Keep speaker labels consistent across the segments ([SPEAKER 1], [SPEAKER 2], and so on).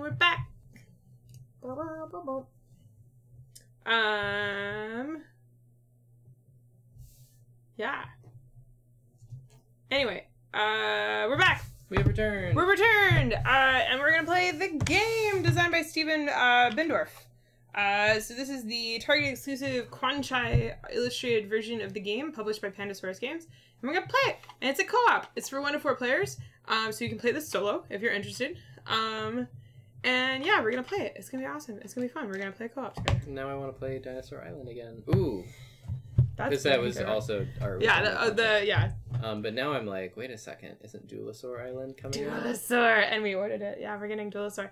[SPEAKER 1] we're back. Yeah. Anyway, we're back.
[SPEAKER 2] We have returned.
[SPEAKER 1] We're returned, and we're gonna play the game designed by Steven Bendorf. So this is the Target exclusive Kwanchai illustrated version of the game, published by Pandasaurus Games, and we're gonna play it. And it's a co-op. It's for 1 to 4 players, so you can play this solo if you're interested. And yeah, we're gonna play it. It's gonna be awesome. It's gonna be fun. We're gonna play co-op together.
[SPEAKER 2] Now I want to play Dinosaur Island again. Ooh.
[SPEAKER 1] Because
[SPEAKER 2] that was also our
[SPEAKER 1] yeah.
[SPEAKER 2] But now I'm like, wait a second, isn't Dulosaur Island coming out?
[SPEAKER 1] Dulosaur, and we ordered it. Yeah, we're getting Dulosaur.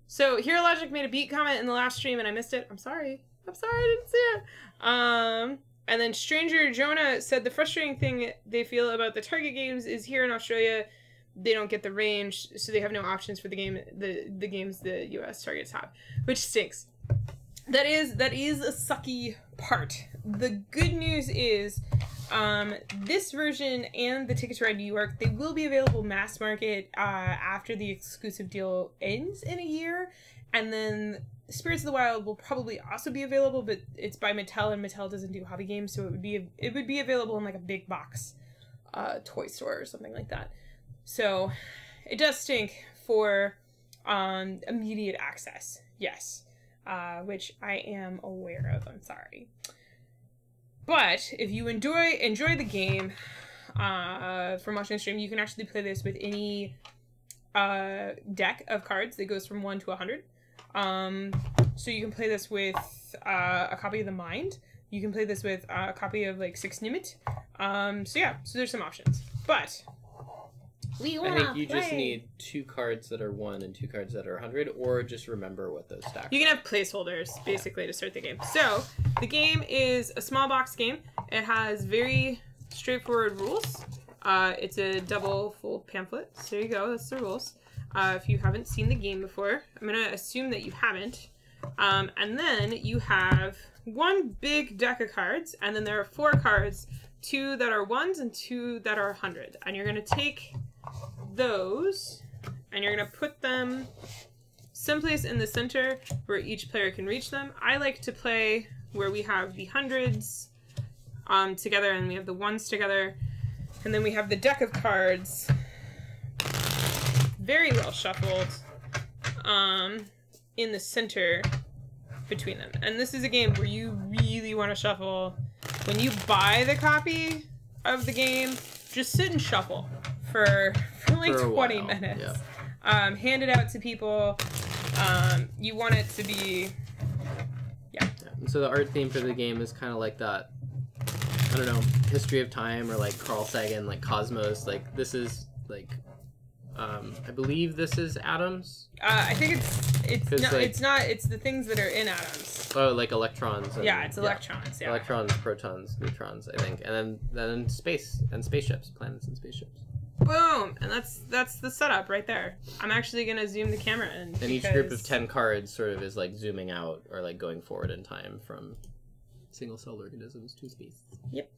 [SPEAKER 1] So Hero Logic made a beat comment in the last stream, and I missed it. I'm sorry. I didn't see it. And then Stranger Jonah said the frustrating thing they feel about the Target games is here in Australia, they don't get the range, so they have no options for the games the US Targets have, which stinks. That is a sucky part. The good news is this version and the Ticket to Ride New York, they will be available mass market after the exclusive deal ends in a year, and then Spirits of the Wild will probably also be available, but it's by Mattel, and Mattel doesn't do hobby games, so it would be available in like a big box toy store or something like that. So it does stink for immediate access, yes. Which I am aware of. I'm sorry. But if you enjoy the game from watching the stream, you can actually play this with any deck of cards that goes from 1 to 100. So you can play this with a copy of the Mind. You can play this with a copy of like 6 Nimit. So yeah, so there's some options. But
[SPEAKER 2] I think you just need 2 cards that are 1 and 2 cards that are 100, or just remember what those stacks are.
[SPEAKER 1] You can have placeholders, basically, to start the game. So, the game is a small box game. It has very straightforward rules. It's a double full pamphlet. So there you go, that's the rules. If you haven't seen the game before, I'm going to assume that you haven't. And then you have 1 big deck of cards, and then there are 4 cards, 2 that are 1s and 2 that are 100. And you're going to take those, and you're going to put them someplace in the center where each player can reach them. I like to play where we have the 100s together and we have the 1s together, and then we have the deck of cards very well shuffled in the center between them. And this is a game where you really want to shuffle. When you buy the copy of the game, just sit and shuffle for like 20 minutes. Yeah. Hand it out to people. You want it to be, yeah.
[SPEAKER 2] So the art theme for the game is kind of like that, I don't know, History of Time, or like Carl Sagan, like Cosmos. Like this is like, I believe this is atoms.
[SPEAKER 1] I think it's not. It's the things that are in atoms.
[SPEAKER 2] Oh, like electrons. And,
[SPEAKER 1] yeah, it's electrons. Yeah.
[SPEAKER 2] Electrons, protons, neutrons, I think, and then space and spaceships, planets and spaceships.
[SPEAKER 1] Boom! And that's the setup right there. I'm actually gonna zoom the camera in.
[SPEAKER 2] And each group of 10 cards sort of is like zooming out or like going forward in time from single-celled organisms to space.
[SPEAKER 1] Yep.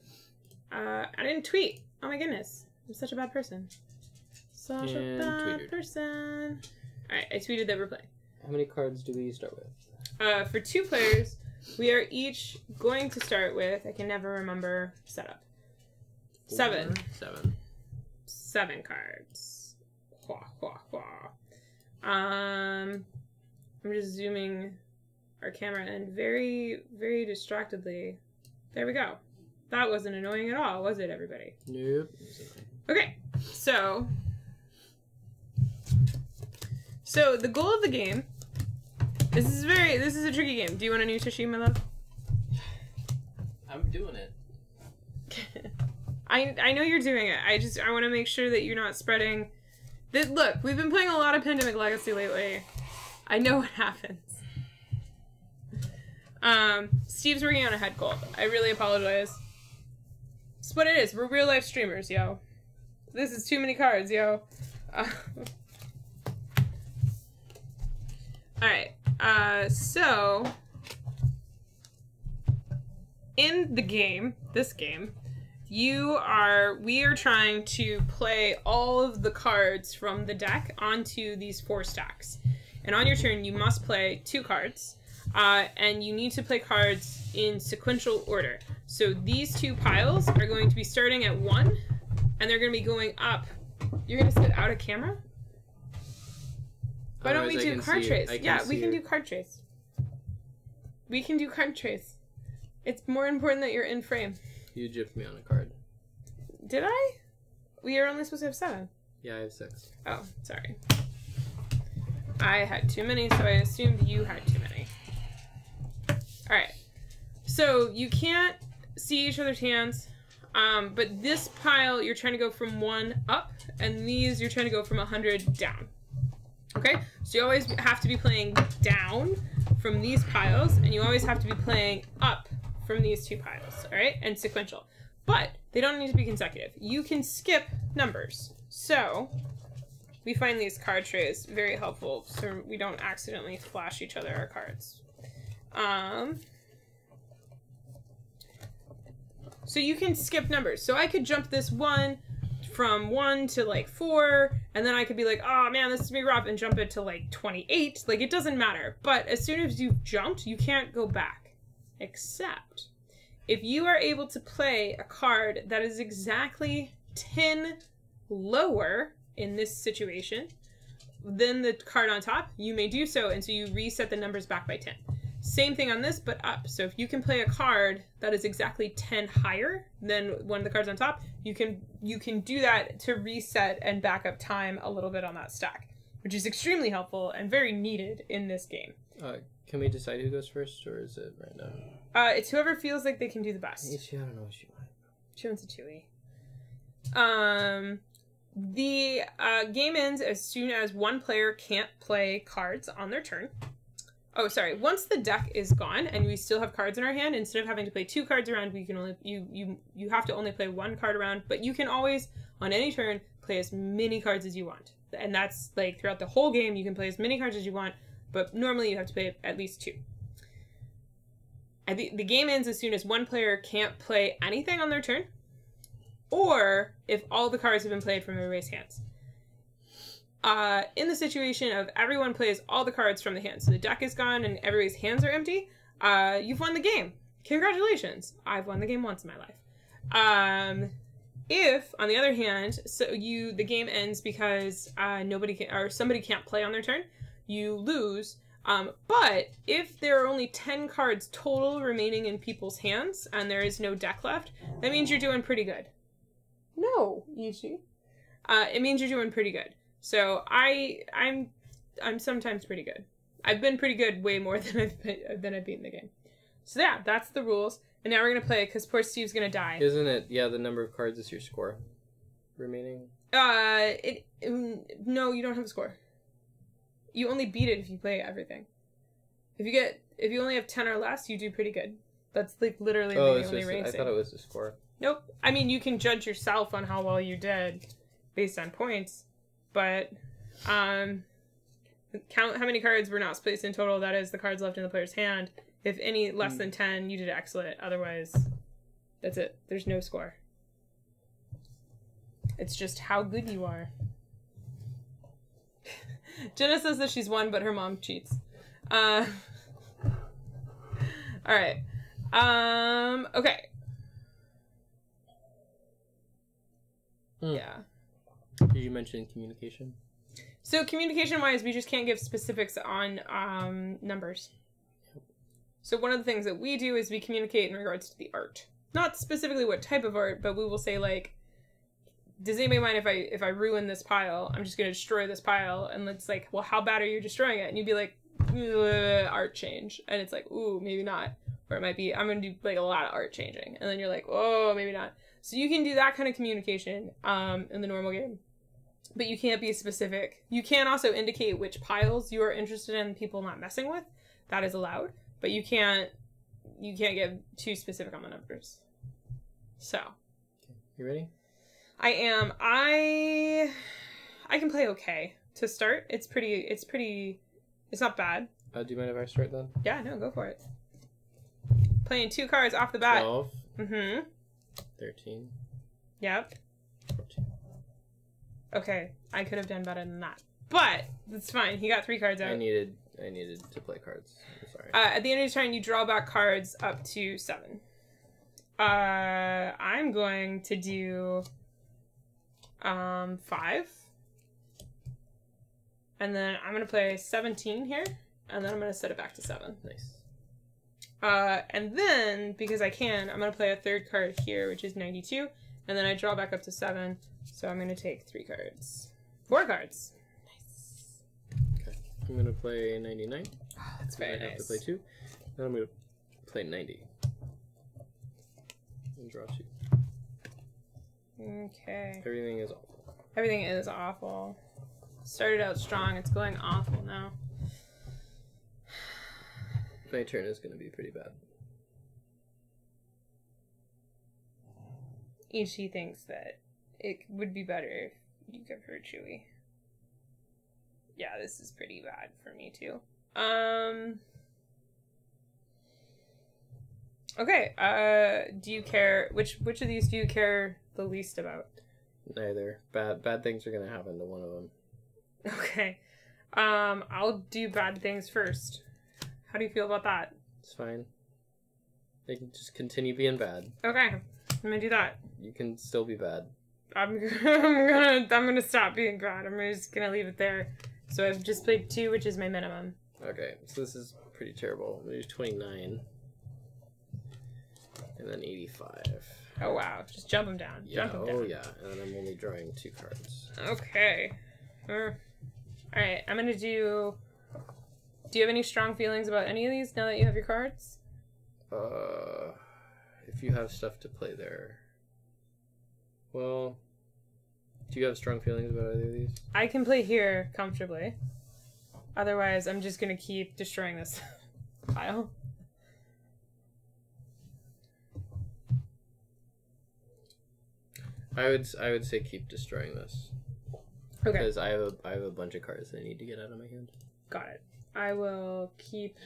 [SPEAKER 1] I didn't tweet. Oh my goodness. I'm such a bad person. Such a bad person. Alright, I tweeted that we're playing.
[SPEAKER 2] How many cards do we start with?
[SPEAKER 1] For 2 players, we are each going to start with, I can never remember setup. 7. 7 cards. I'm just zooming our camera in very, very distractedly. There we go. That wasn't annoying at all, was it, everybody?
[SPEAKER 2] Nope.
[SPEAKER 1] Okay, so the goal of the game. This is a tricky game. Do you want a new Tushy, my love?
[SPEAKER 2] I'm doing it.
[SPEAKER 1] I know you're doing it. I want to make sure that you're not spreading. Look, we've been playing a lot of Pandemic Legacy lately. I know what happens. Steve's working on a head cold. I really apologize. It's what it is. We're real life streamers, yo. This is too many cards, yo. Alright. So in the game, this game, we are trying to play all of the cards from the deck onto these 4 stacks. And on your turn, you must play 2 cards. And you need to play cards in sequential order. So these 2 piles are going to be starting at 1, and they're going to be going up. You're going to sit out of camera? Why don't we do card trace? Yeah, we can do card trace. We can do card trace. It's more important that you're in frame.
[SPEAKER 2] You gypped me on a card.
[SPEAKER 1] Did I? We are only supposed to have 7.
[SPEAKER 2] Yeah, I have 6.
[SPEAKER 1] Oh, sorry. I had too many, so I assumed you had too many. Alright. So you can't see each other's hands, but this pile you're trying to go from 1 up, and these you're trying to go from 100 down. Okay? So you always have to be playing down from these piles, and you always have to be playing up from these 2 piles, alright? And sequential. But they don't need to be consecutive. You can skip numbers. So we find these card trays very helpful so we don't accidentally flash each other our cards. So you can skip numbers. So I could jump this one from 1 to like 4, and then I could be like, oh man, this is gonna be rough, and jump it to like 28. Like, it doesn't matter. But as soon as you've jumped, you can't go back. Except if you are able to play a card that is exactly 10 lower in this situation than the card on top, you may do so, and so you reset the numbers back by 10. Same thing on this, but up. So if you can play a card that is exactly 10 higher than one of the cards on top, you can do that to reset and back up time a little bit on that stack, which is extremely helpful and very needed in this game.
[SPEAKER 2] Can we decide who goes first, or is it random?
[SPEAKER 1] It's whoever feels like they can do the best.
[SPEAKER 2] I don't know what she wants.
[SPEAKER 1] She wants a chewy. The game ends as soon as one player can't play cards on their turn. Oh, sorry. Once the deck is gone and we still have cards in our hand, instead of having to play 2 cards around, we can only you have to only play 1 card around, but you can always, on any turn, play as many cards as you want. And that's like throughout the whole game, you can play as many cards as you want, but normally you have to play at least 2. The game ends as soon as one player can't play anything on their turn, or if all the cards have been played from everybody's hands. In the situation of everyone plays all the cards from the hand, so the deck is gone and everybody's hands are empty, you've won the game. Congratulations. I've won the game once in my life. If, on the other hand, the game ends because somebody can't play on their turn, you lose. But if there are only 10 cards total remaining in people's hands and there is no deck left, that means you're doing pretty good. No, Ichi. It means you're doing pretty good. So I'm sometimes pretty good. I've been pretty good way more than I've beaten the game. So yeah, that's the rules. And now we're gonna play because poor Steve's gonna die.
[SPEAKER 2] Isn't it? Yeah, the number of cards is your score remaining.
[SPEAKER 1] No, you don't have a score. You only beat it if you play everything. If you only have 10 or less, you do pretty good. That's like literally the only rating.
[SPEAKER 2] I thought it was the score.
[SPEAKER 1] Nope. I mean, you can judge yourself on how well you did based on points. But count how many cards were not placed in total. That is the cards left in the player's hand. If any less than 10, you did excellent. Otherwise, that's it. There's no score. It's just how good you are. Jenna says that she's won, but her mom cheats. Alright. Okay. Yeah.
[SPEAKER 2] Did you mention communication?
[SPEAKER 1] So communication-wise, we just can't give specifics on numbers. So one of the things that we do is we communicate in regards to the art. Not specifically what type of art, but we will say, like, does anybody mind if I ruin this pile? I'm just going to destroy this pile. And it's like, well, how bad are you destroying it? And you'd be like, art change. And it's like, ooh, maybe not. Or it might be, I'm going to do like a lot of art changing. And then you're like, oh, maybe not. So you can do that kind of communication in the normal game. But you can't be specific. You can also indicate which piles you are interested in people not messing with. That is allowed. But you can't get too specific on the numbers. So.
[SPEAKER 2] Okay. You ready?
[SPEAKER 1] I am. I can play okay to start. It's not bad.
[SPEAKER 2] Do you mind if I start then?
[SPEAKER 1] Yeah, no, go for it. Playing 2 cards off the bat.
[SPEAKER 2] 12.
[SPEAKER 1] 13. Yep. Okay, I could have done better than that. But, that's fine. He got 3 cards out.
[SPEAKER 2] I needed to play cards. I'm sorry.
[SPEAKER 1] At the end of your turn, you draw back cards up to 7. I'm going to do 5. And then I'm going to play 17 here. And then I'm going to set it back to 7.
[SPEAKER 2] Nice.
[SPEAKER 1] And then, because I can, I'm going to play a 3rd card here, which is 92. And then I draw back up to 7. So I'm going to take 3 cards. 4 cards. Nice.
[SPEAKER 2] Okay. I'm going to play 99.
[SPEAKER 1] Oh, that's very nice.
[SPEAKER 2] I have to play 2. Then I'm going to play 90. And draw 2.
[SPEAKER 1] Okay.
[SPEAKER 2] Everything is awful.
[SPEAKER 1] Everything is awful. Started out strong. It's going awful now.
[SPEAKER 2] My turn is going to be pretty bad.
[SPEAKER 1] Ichi thinks that it would be better if you give her Chewy. Yeah, this is pretty bad for me too. Okay, do you care, which of these do you care the least about?
[SPEAKER 2] Neither. Bad things are going to happen to one of them.
[SPEAKER 1] Okay. I'll do bad things first. How do you feel about that?
[SPEAKER 2] It's fine. They can just continue being bad.
[SPEAKER 1] Okay, I'm gonna do that.
[SPEAKER 2] You can still be bad.
[SPEAKER 1] I'm gonna stop being bad. I'm just gonna leave it there. So I've just played 2, which is my minimum.
[SPEAKER 2] Okay, so this is pretty terrible. I'm gonna do 29. And then 85.
[SPEAKER 1] Oh wow, just jump them down.
[SPEAKER 2] Yeah,
[SPEAKER 1] Jump them down.
[SPEAKER 2] oh yeah. And then I'm only drawing 2 cards.
[SPEAKER 1] Okay. Alright, I'm gonna do... Do you have any strong feelings about any of these now that you have your cards?
[SPEAKER 2] If you have stuff to play there. Well, do you have strong feelings about either of these?
[SPEAKER 1] I can play here comfortably. Otherwise, I'm just gonna keep destroying this pile.
[SPEAKER 2] I would say keep destroying this.
[SPEAKER 1] Okay.
[SPEAKER 2] Because I have a bunch of cards that I need to get out of my hand. Got it.
[SPEAKER 1] I will keep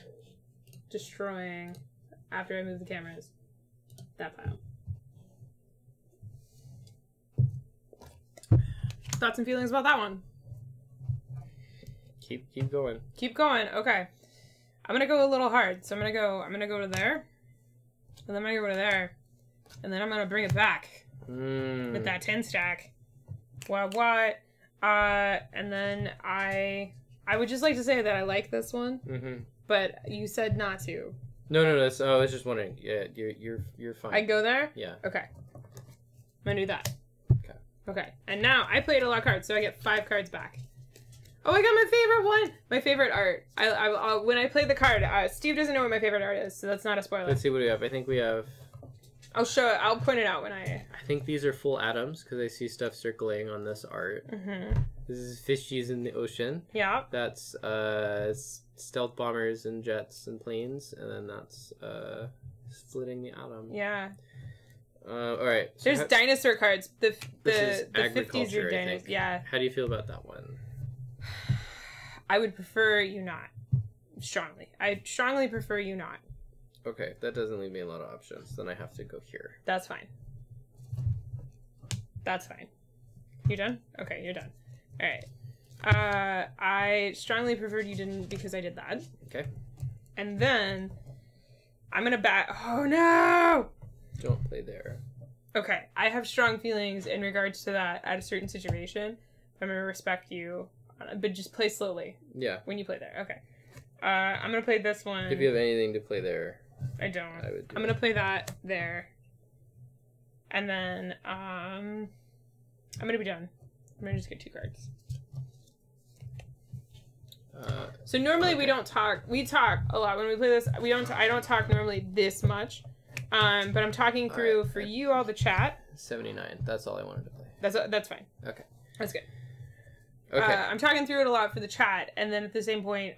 [SPEAKER 1] destroying after I move the cameras that pile. Thoughts and feelings about that one?
[SPEAKER 2] Keep going.
[SPEAKER 1] Keep going. Okay. I'm gonna go a little hard. So I'm gonna go to there. And then I'm gonna go to there. And then I'm gonna bring it back. With that 10 stack. What? And then I would just like to say that I like this one. But you said not to.
[SPEAKER 2] No. I was just wondering. Yeah, you're fine.
[SPEAKER 1] I go there?
[SPEAKER 2] Yeah.
[SPEAKER 1] Okay. I'm gonna do that.
[SPEAKER 2] Okay.
[SPEAKER 1] And now I played a lot of cards, so I get 5 cards back. Oh, I got my favorite one. My favorite art. I when I played the card, Steve doesn't know what my favorite art is, so that's not a spoiler.
[SPEAKER 2] Let's see what we have. I think we have.
[SPEAKER 1] I'll show it. I'll point it out when
[SPEAKER 2] I think these are full atoms because I see stuff circling on this art. This is fishies in the ocean.
[SPEAKER 1] Yeah.
[SPEAKER 2] That's stealth bombers and jets and planes, and then that's splitting the atom.
[SPEAKER 1] Yeah.
[SPEAKER 2] All right. So
[SPEAKER 1] there's dinosaur cards. The 50s are
[SPEAKER 2] dinosaurs.
[SPEAKER 1] Yeah.
[SPEAKER 2] How do you feel about that one?
[SPEAKER 1] I would prefer you not. Strongly. I strongly prefer you not.
[SPEAKER 2] Okay, that doesn't leave me a lot of options. Then I have to go here.
[SPEAKER 1] That's fine. That's fine. You done? Okay, you're done. All right. I strongly preferred you didn't because I did that.
[SPEAKER 2] Okay. And
[SPEAKER 1] then I'm gonna bat. Oh no!
[SPEAKER 2] Don't play there.
[SPEAKER 1] Okay, I have strong feelings in regards to that at a certain situation. I'm gonna respect you, but just play slowly.
[SPEAKER 2] Yeah.
[SPEAKER 1] When you play there, okay. I'm gonna play this one.
[SPEAKER 2] If you have anything to play there.
[SPEAKER 1] I don't. I'm gonna play that there. And then, I'm gonna be done. I'm gonna just get 2 cards. So normally we don't talk. We talk a lot when we play this. I don't talk normally this much. But I'm talking through for you all the chat.
[SPEAKER 2] 79. That's all I wanted to play.
[SPEAKER 1] That's fine.
[SPEAKER 2] Okay.
[SPEAKER 1] That's good.
[SPEAKER 2] Okay.
[SPEAKER 1] I'm talking through it a lot for the chat, and then at the same point,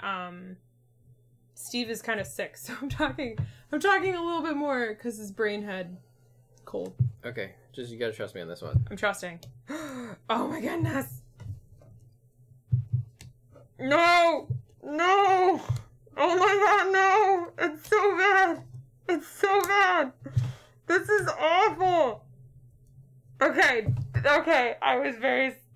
[SPEAKER 1] Steve is kind of sick, so I'm talking a little bit more because his brain had cold.
[SPEAKER 2] Okay, just you gotta trust me on this one.
[SPEAKER 1] I'm trusting. Oh my goodness! No! Oh my god, no! It's so bad! It's so bad! This is awful! Okay, that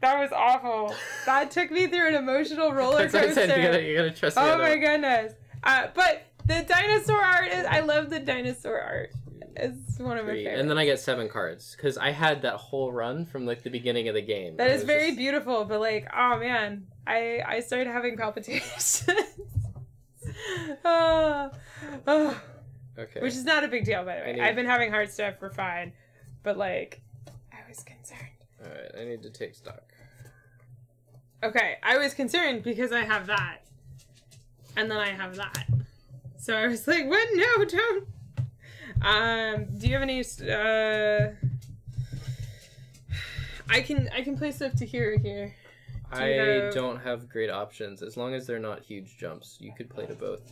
[SPEAKER 1] was awful. That took me through an emotional roller coaster.
[SPEAKER 2] That's what I said, you gotta trust me.
[SPEAKER 1] Oh my goodness. But the dinosaur art I love the dinosaur art. It's one of my favorites.
[SPEAKER 2] And then I get 7 cards, because I had that whole run from, like, the beginning of the game.
[SPEAKER 1] That is very beautiful, but, like, oh man, I started having palpitations. Oh.
[SPEAKER 2] Okay.
[SPEAKER 1] Which is not a big deal, by the way. I've been having heart stuff for fine, but, like, I was concerned.
[SPEAKER 2] Alright, I need to take stock.
[SPEAKER 1] Okay, I was concerned because I have that. And then I have that. So I was like, what? No, don't. Do you have any, I can play stuff to here.
[SPEAKER 2] I don't have great options. As long as they're not huge jumps, you could play to both.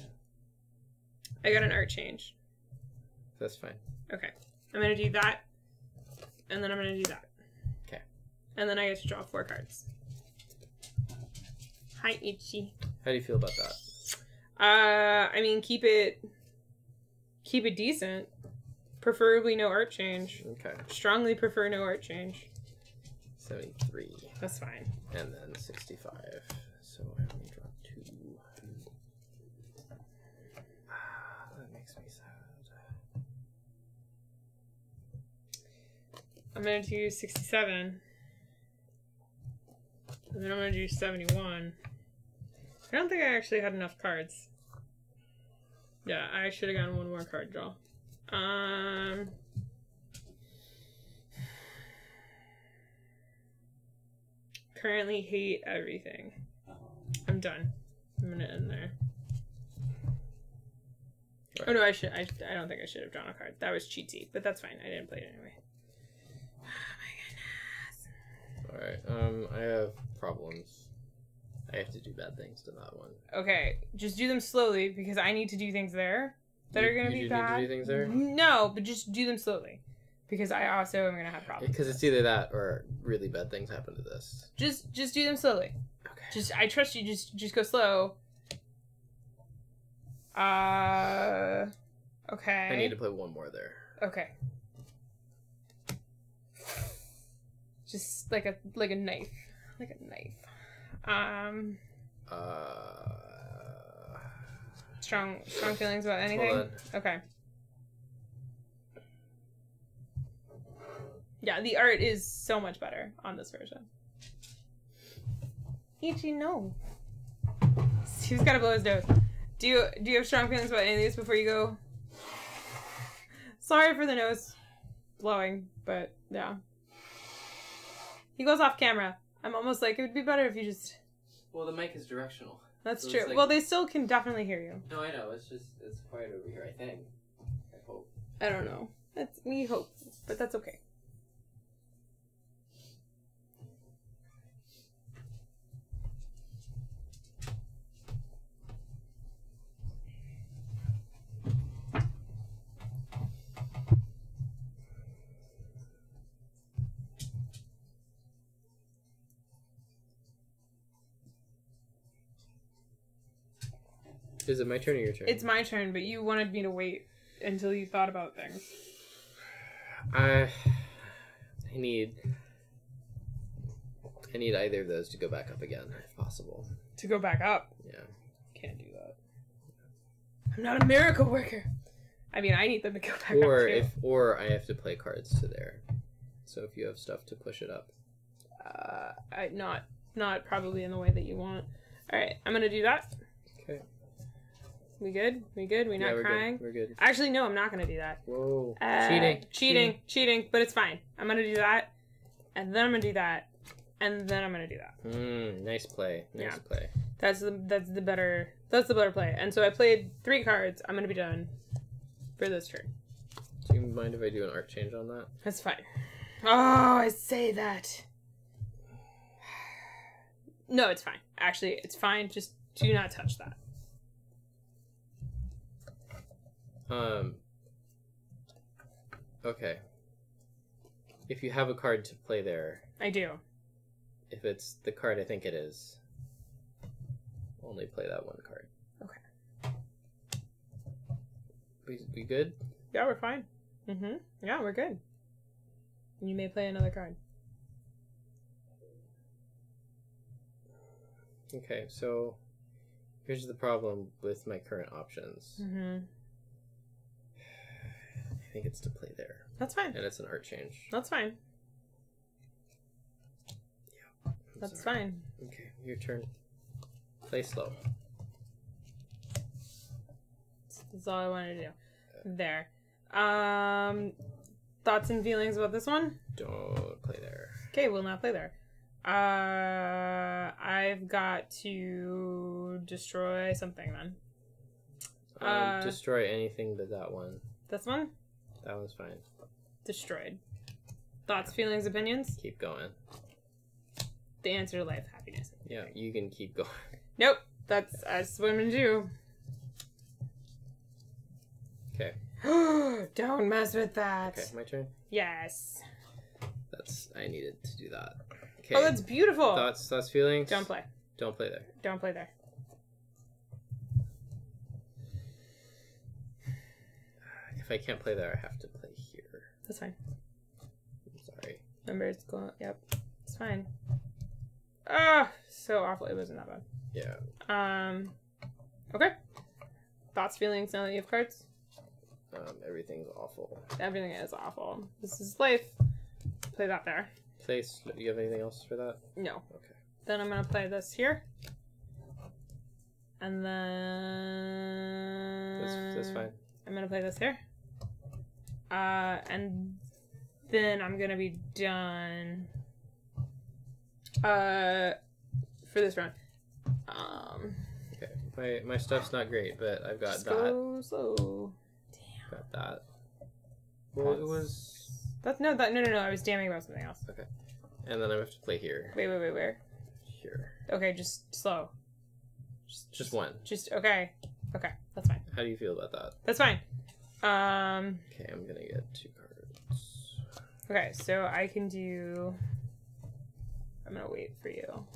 [SPEAKER 1] I got an art change.
[SPEAKER 2] That's fine.
[SPEAKER 1] Okay. I'm gonna do that. And then I'm gonna do that.
[SPEAKER 2] Okay.
[SPEAKER 1] And then I get to draw 4 cards. Hi, Ichi.
[SPEAKER 2] How do you feel about that?
[SPEAKER 1] I mean, keep it decent. Preferably no art change.
[SPEAKER 2] Okay.
[SPEAKER 1] Strongly prefer no art change.
[SPEAKER 2] 73.
[SPEAKER 1] That's fine.
[SPEAKER 2] And then 65. So I only draw 2. That makes me sad.
[SPEAKER 1] I'm gonna do 67. And then I'm gonna do 71. I don't think I actually had enough cards. Yeah, I should have gotten one more card draw. Currently hate everything. I'm done. I'm gonna end there. Right. Oh no, I don't think I should have drawn a card. That was cheatsy, but that's fine. I didn't play it anyway. Oh my goodness.
[SPEAKER 2] Alright, I have problems. I have to do bad things to that one.
[SPEAKER 1] Okay, just do them slowly because I need to do things there that are gonna be bad.
[SPEAKER 2] Need to do things there?
[SPEAKER 1] No, but just do them slowly. Because I also am gonna have problems.
[SPEAKER 2] Because it's either that or really bad things happen to this.
[SPEAKER 1] Just do them slowly.
[SPEAKER 2] Okay.
[SPEAKER 1] I trust you. Just go slow. Okay.
[SPEAKER 2] I need to play one more there.
[SPEAKER 1] Okay. Just like a knife, like a knife. Strong feelings about anything.
[SPEAKER 2] Hold on.
[SPEAKER 1] Okay. Yeah, the art is so much better on this version. Ichi, no. He's gotta blow his nose. Do you have strong feelings about any of these before you go? Sorry for the nose blowing, but yeah. He goes off camera. I'm almost like, it would be better if you just...
[SPEAKER 2] Well, the mic is directional.
[SPEAKER 1] That's
[SPEAKER 2] so
[SPEAKER 1] true.
[SPEAKER 2] like...
[SPEAKER 1] Well, they still can definitely hear you.
[SPEAKER 2] No, I know. It's quiet over here, I think. I hope.
[SPEAKER 1] I don't know. We hope, but that's okay.
[SPEAKER 2] Is it my turn or your turn?
[SPEAKER 1] It's my turn, but you wanted me to wait until you thought about things.
[SPEAKER 2] I need either of those to go back up again, if possible.
[SPEAKER 1] To go back up?
[SPEAKER 2] Yeah.
[SPEAKER 1] Can't do that. I'm not a miracle worker. I mean, I need them to go back up too.
[SPEAKER 2] Or I have to play cards to there. So if you have stuff to push it up.
[SPEAKER 1] Not probably in the way that you want. All right, I'm gonna do that.
[SPEAKER 2] Okay.
[SPEAKER 1] We good? We good? We not crying?
[SPEAKER 2] We're good.
[SPEAKER 1] Actually, no, I'm not gonna do that.
[SPEAKER 2] Whoa.
[SPEAKER 1] Cheating, but it's fine. I'm gonna do that, and then I'm gonna do that, and then I'm gonna do that.
[SPEAKER 2] Nice play. Nice play.
[SPEAKER 1] That's the better play. And so I played 3 cards. I'm gonna be done for this turn.
[SPEAKER 2] Do you mind if I do an art change on that?
[SPEAKER 1] That's fine. Oh, I say that. No, it's fine. Actually, it's fine. Just do not touch that.
[SPEAKER 2] Okay. If you have a card to play there...
[SPEAKER 1] I do.
[SPEAKER 2] If it's the card I think it is, only play that one card.
[SPEAKER 1] Okay.
[SPEAKER 2] We good?
[SPEAKER 1] Yeah, we're fine. Yeah, we're good. You may play another card.
[SPEAKER 2] Okay, so here's the problem with my current options.
[SPEAKER 1] Mm-hmm.
[SPEAKER 2] I think it's to play there.
[SPEAKER 1] That's fine.
[SPEAKER 2] And it's an art change.
[SPEAKER 1] That's fine.
[SPEAKER 2] Yeah.
[SPEAKER 1] That's fine.
[SPEAKER 2] Okay, your turn. Play slow.
[SPEAKER 1] That's all I wanted to do. There. Thoughts and feelings about this one?
[SPEAKER 2] Don't play there.
[SPEAKER 1] Okay, we'll not play there. I've got to destroy something then.
[SPEAKER 2] Destroy anything but that one.
[SPEAKER 1] This one?
[SPEAKER 2] That one's fine.
[SPEAKER 1] Destroyed. Thoughts, feelings, opinions?
[SPEAKER 2] Keep going.
[SPEAKER 1] The answer to life, happiness.
[SPEAKER 2] Yeah, you can keep going.
[SPEAKER 1] Nope. That's what I'm gonna do.
[SPEAKER 2] Okay.
[SPEAKER 1] Don't mess with that.
[SPEAKER 2] Okay, my turn?
[SPEAKER 1] Yes.
[SPEAKER 2] I needed to do that. Okay.
[SPEAKER 1] Oh, that's beautiful.
[SPEAKER 2] Thoughts, feelings?
[SPEAKER 1] Don't play.
[SPEAKER 2] Don't play there.
[SPEAKER 1] Don't play there.
[SPEAKER 2] If I can't play there, I have to play here.
[SPEAKER 1] That's fine.
[SPEAKER 2] I'm sorry.
[SPEAKER 1] Remember, it's going. Yep. It's fine. Ah, so awful. It wasn't that bad.
[SPEAKER 2] Yeah.
[SPEAKER 1] Okay. Thoughts, feelings, now that you have cards?
[SPEAKER 2] Everything's awful.
[SPEAKER 1] Everything is awful. This is life. Play that there.
[SPEAKER 2] Place. Do you have anything else for that?
[SPEAKER 1] No.
[SPEAKER 2] Okay.
[SPEAKER 1] Then I'm gonna play this here. And then...
[SPEAKER 2] That's fine.
[SPEAKER 1] I'm gonna play this here. And then I'm gonna be done for this round.
[SPEAKER 2] Okay. My stuff's not great, but I've got
[SPEAKER 1] just
[SPEAKER 2] that.
[SPEAKER 1] Go slow. Damn.
[SPEAKER 2] Got that. Well, it was...
[SPEAKER 1] No, I was damning about something else.
[SPEAKER 2] Okay. And then I have to play here.
[SPEAKER 1] Wait, where?
[SPEAKER 2] Here.
[SPEAKER 1] Okay, just slow.
[SPEAKER 2] Just one.
[SPEAKER 1] Okay. Okay, that's fine.
[SPEAKER 2] How do you feel about that?
[SPEAKER 1] That's fine.
[SPEAKER 2] Okay, I'm gonna get 2 cards.
[SPEAKER 1] Okay, so I can do... I'm gonna wait for you.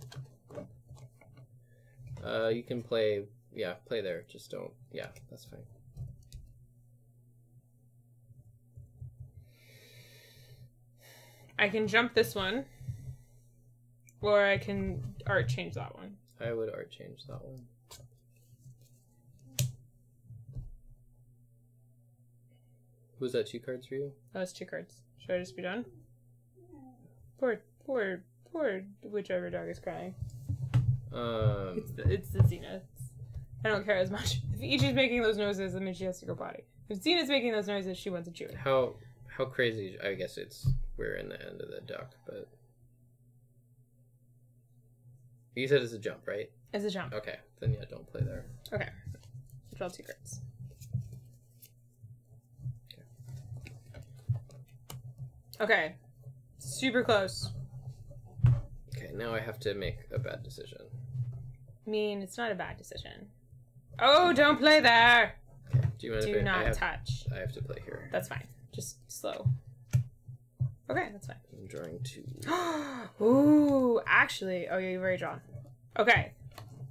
[SPEAKER 2] You can play... Yeah, play there. Just don't... Yeah, that's fine.
[SPEAKER 1] I can jump this one. Or I can art change that one.
[SPEAKER 2] I would art change that one. Was that 2 cards for you?
[SPEAKER 1] That was 2 cards. Should I just be done? Poor, whichever dog is crying. It's the Zenith. I don't care as much. If Ichi's making those noises, that means she has to go potty. If Zenith's making those noises, she wants to chew it.
[SPEAKER 2] How crazy? I guess we're in the end of the duck, but you said it's a jump, right?
[SPEAKER 1] It's a jump.
[SPEAKER 2] Okay, then yeah, don't play there.
[SPEAKER 1] Okay. Draw 2 cards. Okay. Super close.
[SPEAKER 2] Okay, now I have to make a bad decision.
[SPEAKER 1] I mean, it's not a bad decision. Oh, don't play there!
[SPEAKER 2] Okay, do you mind
[SPEAKER 1] Do not touch.
[SPEAKER 2] I have to play here.
[SPEAKER 1] That's fine. Just slow. Okay, that's fine.
[SPEAKER 2] I'm drawing 2.
[SPEAKER 1] Ooh, actually. Oh, yeah, you've already drawn. Okay.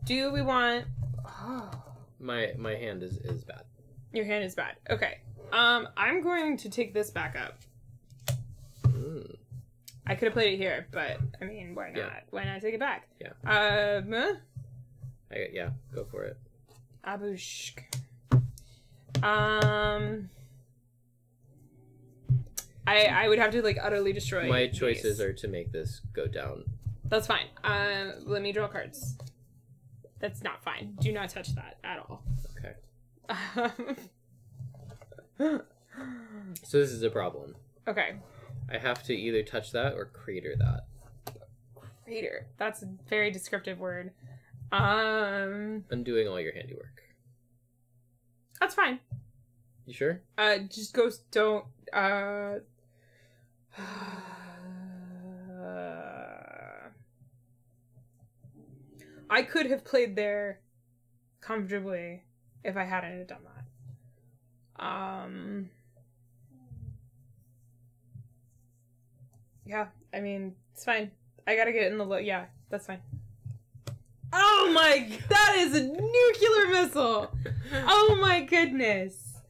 [SPEAKER 1] Do we want... Oh.
[SPEAKER 2] My hand is bad.
[SPEAKER 1] Your hand is bad. Okay. I'm going to take this back up. I could have played it here, but I mean, why not?
[SPEAKER 2] Yeah.
[SPEAKER 1] Why not take it back?
[SPEAKER 2] Yeah.
[SPEAKER 1] Yeah,
[SPEAKER 2] go for it.
[SPEAKER 1] Abushk. I would have to like utterly destroy.
[SPEAKER 2] My choices are to make this go down.
[SPEAKER 1] That's fine. Let me draw cards. That's not fine. Do not touch that at all.
[SPEAKER 2] Okay. So this is a problem.
[SPEAKER 1] Okay.
[SPEAKER 2] I have to either touch that or crater that.
[SPEAKER 1] Crater. That's a very descriptive word.
[SPEAKER 2] Undoing all your handiwork.
[SPEAKER 1] That's fine.
[SPEAKER 2] You sure?
[SPEAKER 1] Just go. Don't. I could have played there comfortably if I hadn't done that. Yeah, I mean, it's fine. I gotta get in the yeah, that's fine. Oh my, that is a nuclear missile! Oh my goodness.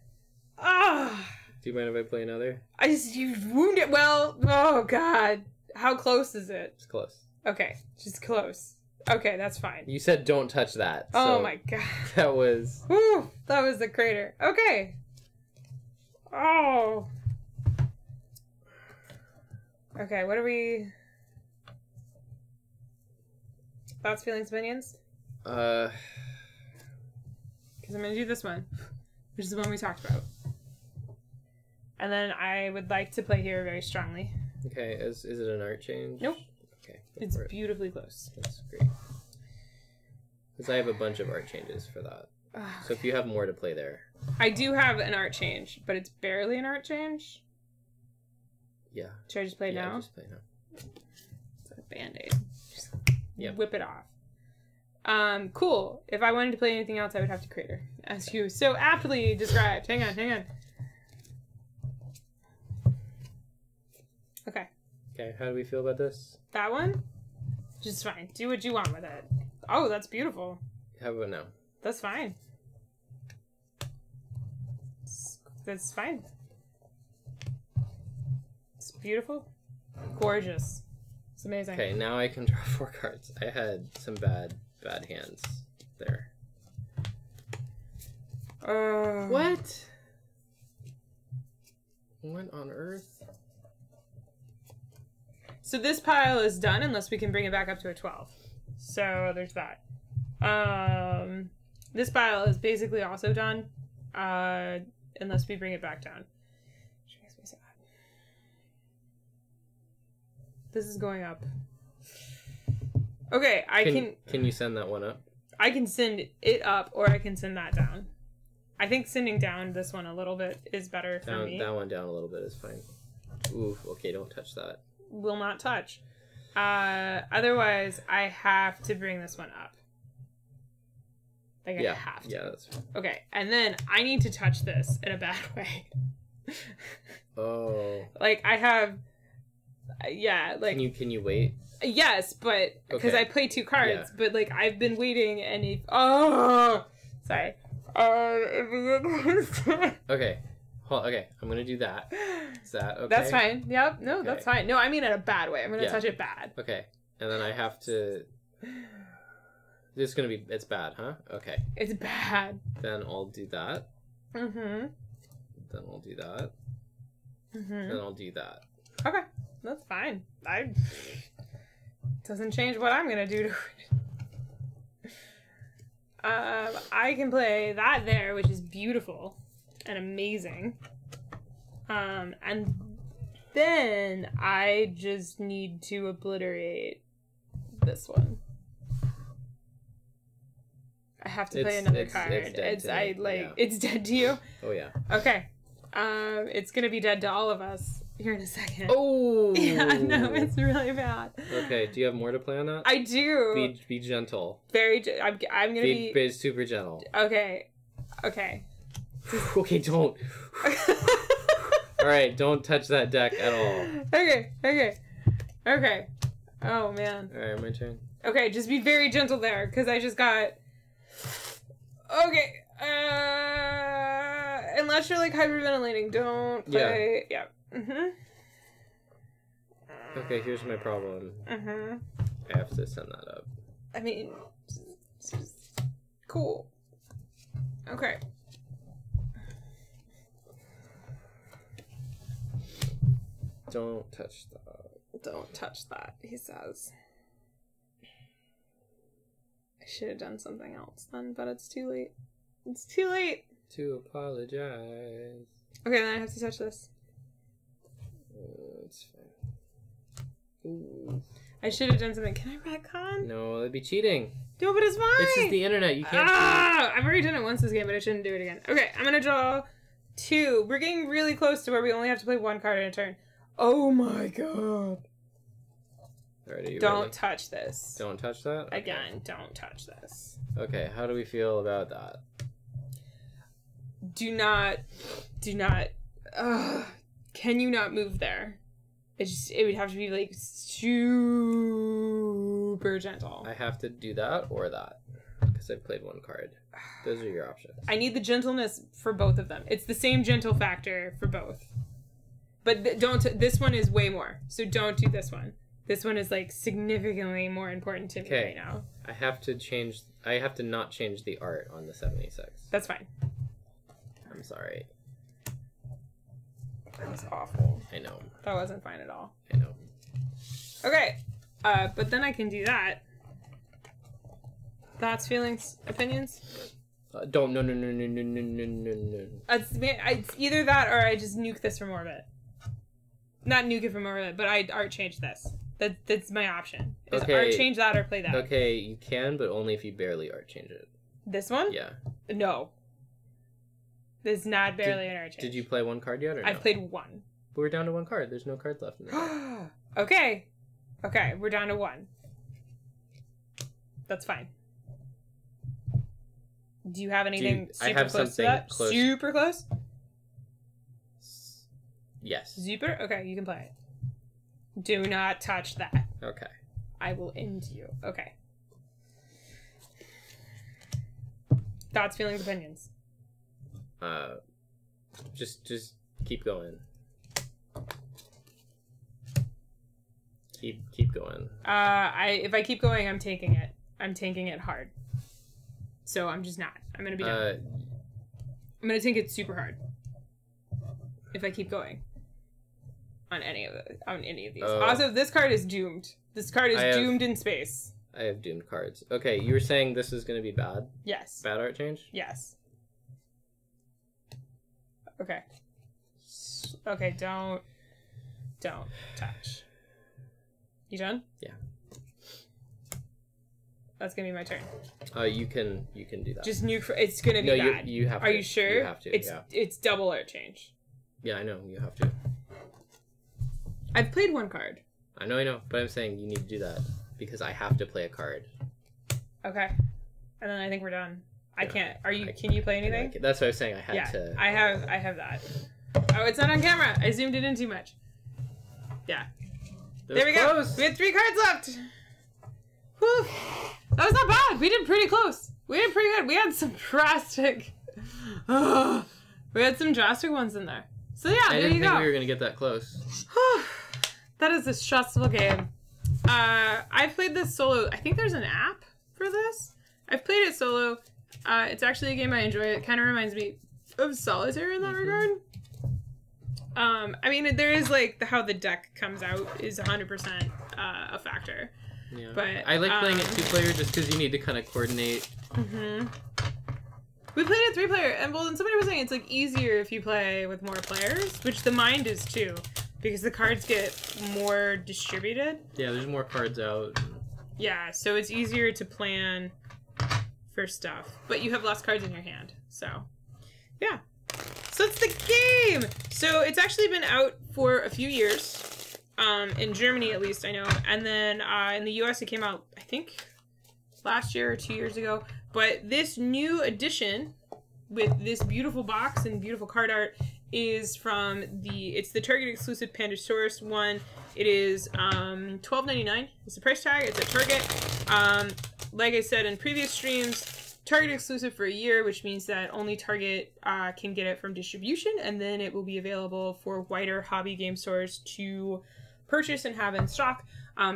[SPEAKER 1] Ah.
[SPEAKER 2] Do you mind if I play another?
[SPEAKER 1] You wounded. Well, oh god, how close is it?
[SPEAKER 2] It's close.
[SPEAKER 1] Okay, just close. Okay, that's fine.
[SPEAKER 2] You said don't touch that.
[SPEAKER 1] Oh
[SPEAKER 2] so
[SPEAKER 1] my god.
[SPEAKER 2] That was...
[SPEAKER 1] Whew, that was the crater. Okay. Oh. Okay, what are we... Thoughts, feelings, opinions? Because I'm going to do this one, which is the one we talked about. And then I would like to play here very strongly.
[SPEAKER 2] Okay, is it an art change?
[SPEAKER 1] Nope.
[SPEAKER 2] Okay.
[SPEAKER 1] It's beautifully close.
[SPEAKER 2] That's great. Because I have a bunch of art changes for that. So if you have more to play there.
[SPEAKER 1] I do have an art change, but it's barely an art change.
[SPEAKER 2] Yeah.
[SPEAKER 1] Should I just play now?
[SPEAKER 2] Yeah, just play now.
[SPEAKER 1] It's like a band-aid. Just
[SPEAKER 2] Yep.
[SPEAKER 1] whip it off. Cool. If I wanted to play anything else, I would have to crater, as you so aptly described. Hang on. Okay.
[SPEAKER 2] Okay, how do we feel about this?
[SPEAKER 1] That one? Just fine. Do what you want with it. Oh, that's beautiful.
[SPEAKER 2] How about now?
[SPEAKER 1] That's fine. That's fine. It's beautiful. Gorgeous. It's amazing.
[SPEAKER 2] Okay, now I can draw 4 cards. I had some bad hands there. What? What on earth?
[SPEAKER 1] So this pile is done unless we can bring it back up to a 12. So there's that. This pile is basically also done, unless we bring it back down. Which makes me sad. This is going up. Okay,
[SPEAKER 2] Can you send that one up?
[SPEAKER 1] I can send it up, or I can send that down. I think sending down this one a little bit is better for me.
[SPEAKER 2] That one down a little bit is fine. Ooh, okay, don't touch that.
[SPEAKER 1] Will not touch. Otherwise, I have to bring this one up. Like, I have to.
[SPEAKER 2] Yeah, that's fine.
[SPEAKER 1] Okay, and then I need to touch this in a bad way.
[SPEAKER 2] Oh.
[SPEAKER 1] Like, I have... Yeah, like...
[SPEAKER 2] Can you wait?
[SPEAKER 1] Yes, but... Because
[SPEAKER 2] Okay.
[SPEAKER 1] I play 2 cards,
[SPEAKER 2] Yeah.
[SPEAKER 1] but, like, I've been waiting, and if... Oh! Sorry.
[SPEAKER 2] Okay. Okay, I'm gonna do that. Is that okay?
[SPEAKER 1] That's fine. Yep. No,
[SPEAKER 2] Okay.
[SPEAKER 1] that's fine. No, I mean in a bad way. I'm gonna touch it bad.
[SPEAKER 2] Okay, and then I have to... This is gonna be... It's bad, huh? Okay.
[SPEAKER 1] It's bad.
[SPEAKER 2] Then I'll do that.
[SPEAKER 1] Mm-hmm.
[SPEAKER 2] Then I'll do that.
[SPEAKER 1] Mm-hmm.
[SPEAKER 2] Then I'll do that.
[SPEAKER 1] Okay. That's fine. Doesn't change what I'm gonna do to it. I can play that there, which is beautiful and amazing. And then I just need to obliterate this one. I have to play another card. It's dead to you.
[SPEAKER 2] Oh yeah.
[SPEAKER 1] Okay. It's gonna be dead to all of us here in a second.
[SPEAKER 2] Oh.
[SPEAKER 1] Yeah, no, it's really bad.
[SPEAKER 2] Okay. Do you have more to play on that?
[SPEAKER 1] I do.
[SPEAKER 2] Be gentle.
[SPEAKER 1] I'm gonna
[SPEAKER 2] be super gentle.
[SPEAKER 1] Okay. Okay.
[SPEAKER 2] Okay, don't. All right, don't touch that deck at all.
[SPEAKER 1] Okay. Oh man.
[SPEAKER 2] All right, my turn.
[SPEAKER 1] Okay, just be very gentle there, because I just got... Okay. Unless you're, like, hyperventilating, don't play... Yeah. Mm-hmm.
[SPEAKER 2] Okay, here's my problem.
[SPEAKER 1] Mm-hmm.
[SPEAKER 2] I have to send that up.
[SPEAKER 1] I mean... Cool. Okay.
[SPEAKER 2] Don't touch that.
[SPEAKER 1] Don't touch that, he says. I should have done something else then, but it's too late. It's too late!
[SPEAKER 2] To apologize.
[SPEAKER 1] Okay, then I have to touch this.
[SPEAKER 2] It's fine. Ooh.
[SPEAKER 1] I should have done something. Can I retcon?
[SPEAKER 2] No, that'd be cheating.
[SPEAKER 1] No, but it's fine!
[SPEAKER 2] It's just the internet. You can't
[SPEAKER 1] I've already done it once this game, but I shouldn't do it again. Okay, I'm gonna draw 2. We're getting really close to where we only have to play 1 card in a turn. Oh my god.
[SPEAKER 2] Alright, are you
[SPEAKER 1] Don't
[SPEAKER 2] ready?
[SPEAKER 1] touch this.
[SPEAKER 2] Don't touch that? Okay.
[SPEAKER 1] Again, don't touch this.
[SPEAKER 2] Okay, how do we feel about that?
[SPEAKER 1] Do not, can you not move there? It would have to be, like, super gentle.
[SPEAKER 2] I have to do that or that? Because because I've played one card. Those are your options.
[SPEAKER 1] I need the gentleness for both of them. It's the same gentle factor for both. But this one is way more. So don't do this one. This one is like significantly more important to me right now.
[SPEAKER 2] I have to not change the art on the 76.
[SPEAKER 1] That's fine.
[SPEAKER 2] I'm sorry.
[SPEAKER 1] That was awful.
[SPEAKER 2] I know.
[SPEAKER 1] That wasn't fine at all.
[SPEAKER 2] I know.
[SPEAKER 1] Okay. But then I can do that. Thoughts, feelings, opinions?
[SPEAKER 2] No.
[SPEAKER 1] It's either that or I just nuke this from orbit. Not nuke it from orbit, but I art change this. That's my option. Is art change that or play that.
[SPEAKER 2] Okay, you can, but only if you barely art change it.
[SPEAKER 1] This one?
[SPEAKER 2] Yeah.
[SPEAKER 1] No. This is not barely an art change.
[SPEAKER 2] Did you play one card yet or no?
[SPEAKER 1] I've played one.
[SPEAKER 2] But we're down to one card. There's no cards left in there.
[SPEAKER 1] Okay. Okay, we're down to one. That's fine. Do you have anything super close to that?
[SPEAKER 2] Close.
[SPEAKER 1] Super close?
[SPEAKER 2] Yes.
[SPEAKER 1] Super? Okay, you can play it. Do not touch that.
[SPEAKER 2] Okay.
[SPEAKER 1] I will end you. Okay. Thoughts, feelings, opinions.
[SPEAKER 2] Just keep going. Keep going.
[SPEAKER 1] If I keep going, I'm taking it. I'm taking it hard. So I'm just not. I'm gonna be done. I'm gonna take it super hard. If I keep going. On any of these. Also, this card is doomed. This card is doomed in space.
[SPEAKER 2] I have doomed cards. Okay, you were saying this is gonna be bad?
[SPEAKER 1] Yes.
[SPEAKER 2] Bad art change?
[SPEAKER 1] Yes. Okay. Okay, don't touch. You done?
[SPEAKER 2] Yeah.
[SPEAKER 1] That's gonna be my turn.
[SPEAKER 2] You can do that.
[SPEAKER 1] Just nuke. It's gonna be bad.
[SPEAKER 2] You have to.
[SPEAKER 1] Are you sure?
[SPEAKER 2] You have to.
[SPEAKER 1] It's double art change.
[SPEAKER 2] Yeah, I know. You have to.
[SPEAKER 1] I've played one card.
[SPEAKER 2] I know. But I'm saying you need to do that because I have to play a card.
[SPEAKER 1] Okay. And then I think we're done. I can't. Can you play anything?
[SPEAKER 2] That's what I was saying. I had to.
[SPEAKER 1] I have that. Oh, it's not on camera. I zoomed it in too much. Yeah. There we go. We had 3 cards left. Whew. That was not bad. We did pretty close. We did pretty good. We had some drastic. We had some drastic ones in there. So yeah, there you go.
[SPEAKER 2] I didn't think we were gonna get that close.
[SPEAKER 1] That is a stressful game. I played this solo. I think there's an app for this. I've played it solo. It's actually a game I enjoy. It kind of reminds me of Solitaire in that regard. I mean, there is like how the deck comes out is 100% a factor.
[SPEAKER 2] Yeah.
[SPEAKER 1] But
[SPEAKER 2] I like playing it 2-player just because you need to kind of coordinate.
[SPEAKER 1] Mm-hmm. We played it 3-player, and well, then somebody was saying it's like easier if you play with more players, which the mind is too, because the cards get more distributed.
[SPEAKER 2] Yeah, there's more cards out.
[SPEAKER 1] Yeah, so it's easier to plan for stuff, but you have less cards in your hand. So, yeah. So it's the game. So it's actually been out for a few years. In Germany, at least, I know. And then in the US, it came out, I think, last year or 2 years ago. But this new edition with this beautiful box and beautiful card art is from it's the Target exclusive Pandasaurus one. It is $12.99. It's the price tag. It's at Target. Like I said in previous streams, Target exclusive for a year, which means that only Target can get it from distribution, and then it will be available for wider hobby game stores to purchase and have in stock.